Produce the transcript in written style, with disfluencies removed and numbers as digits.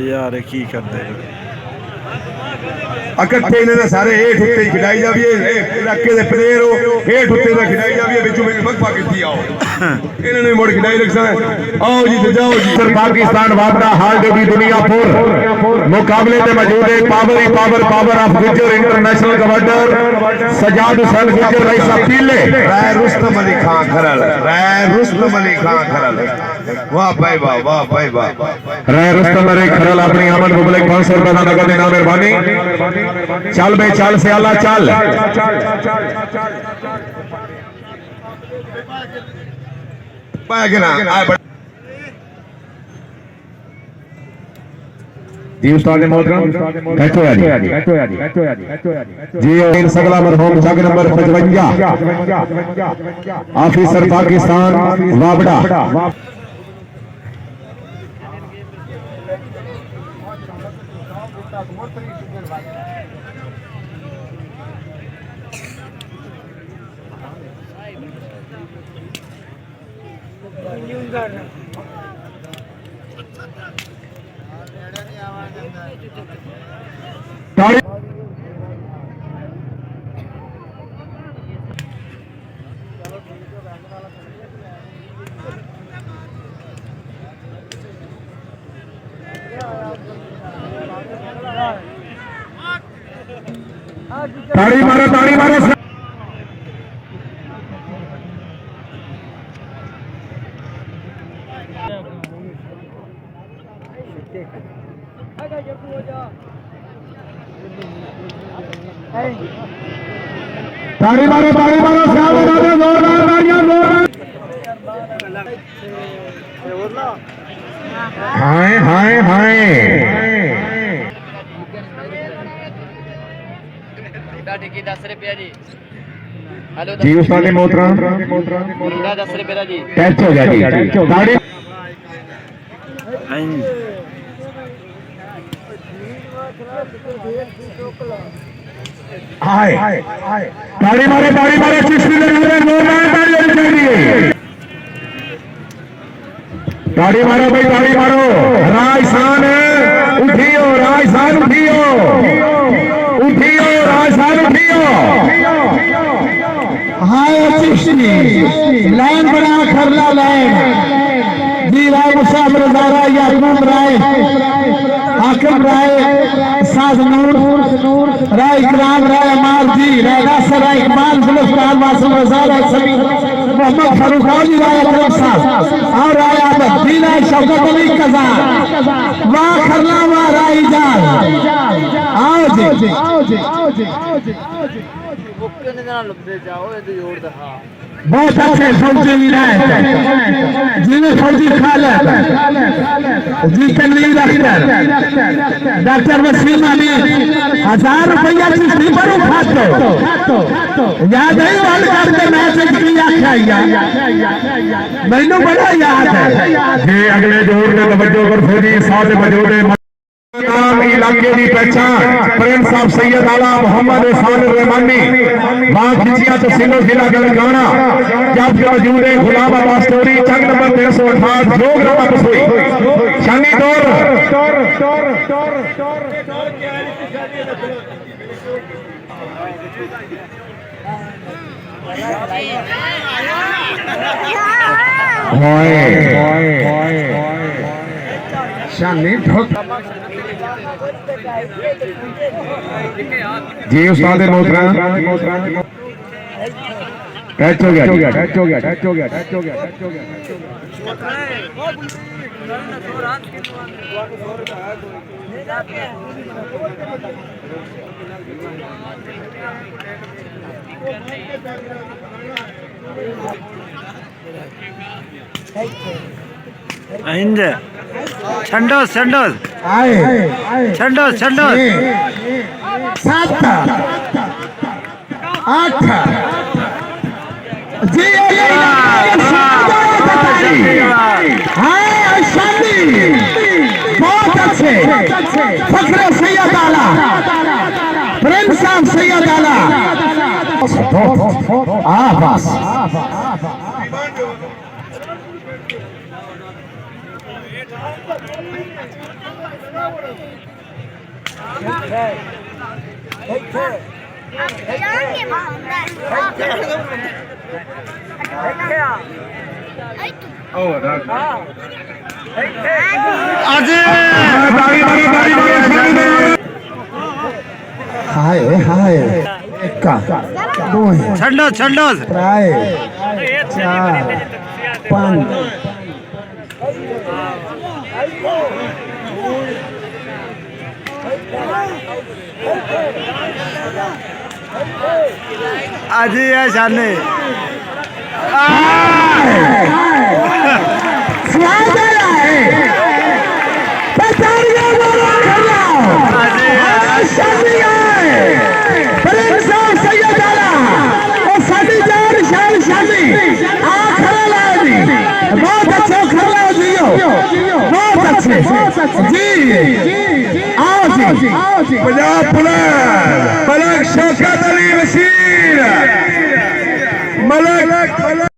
यार की करते इकट्ठे इन्हें सारे हेठ उत्ते खिलाई जाइए इलाके दे प्लेयर हो हेठ उत्ते दा खिलाई जाइए बिचों में वक्फा कीती आओ इन्होंने मोड़ खिलाई रखसा आओ जी ते जाओ जी। सर पाकिस्तान वापड़ा हाल जो भी दुनिया पुर मुकाबले में मौजूद है पावर ऑफ गुजर इंटरनेशनल कमांडर सजाद हुसैन गुजर रईसा पीले राय रुस्तम अली खान खरल वाह भाई वाह राय रुस्तम अली खरल अपनी आमद मुबलक 500 रुपए का नगद इनाम मेहरबानी। चल बे चल से अल्लाह चल जी उस्ताद मोहतरम बैठो यार जी और सगला मरहूम जग नंबर 55 ऑफिसर पाकिस्तान वाबड़ा ताड़ी मारो जोरदार ताड़ियां हाय जी उस्ताद मोहतरम 10 रुपए जी टेस्ट हो गया जी ताड़ी ताड़ी मारे चिश्ती दे नजर जोरदार ताड़ी होनी चाहिए। ताड़ी मारो भाई ताड़ी मारो राजस्थान उठियो राजस्थान उठियो हाय चिश्ती लाइन बना खरला लाइन जी राय मुसाफिर रजारा याकूब राय हाकिम राय साज नूर राय इकराम राय अमार जी राय नासर राय इकबाल फिलिस्तान मासूम रजा राय सभी मोहम्मद फारूक जी राय अकरम साहब और राय आदत दीना शौकत अली कजा वाह खरला वाह राय जान आओ जी बहुत अच्छे फौजी भी रहे जिन्हें फौजी खा ले जी तनवीर अख्तर डॉक्टर वसीम अली 1000 रुपया चिश्ती पर खातो याद है वर्ल्ड कप के मैच की आख्या मैनू बड़ा याद है ये अगले जोर में तवज्जो कर फौजी साथ मौजूद है नाम इलाके की पहचान प्रिंस ऑफ सैयद आला मोहम्मद एहसान रहमानी मां खिचिया तहसीलो जिला गलगाना जब मौजूद है गुलाम अब्बास स्टोरी चंग नंबर 368 जोग रमा बसोई शानी दौर शानी जी उस्ताद मोहतरम टच हो गया छंडोस 7 8 जी बहुत अच्छे फखरे सैयद आला प्रिंस ऑफ सैयद आला बस हाय हाय का दो छंडो छंडो प्राय चार पांच आज ये शाने स्वाद आ रहा है पतारिया वाला खड़ा शादी है प्रिंस ऑफ सैयद आला और साडी जान शान शादी आखिर लादी बहुत अच्छा खड़ा दियो बहुत अच्छे जी आओ जी पंजाब पुलिस मलक शौकत अली वसीर मलक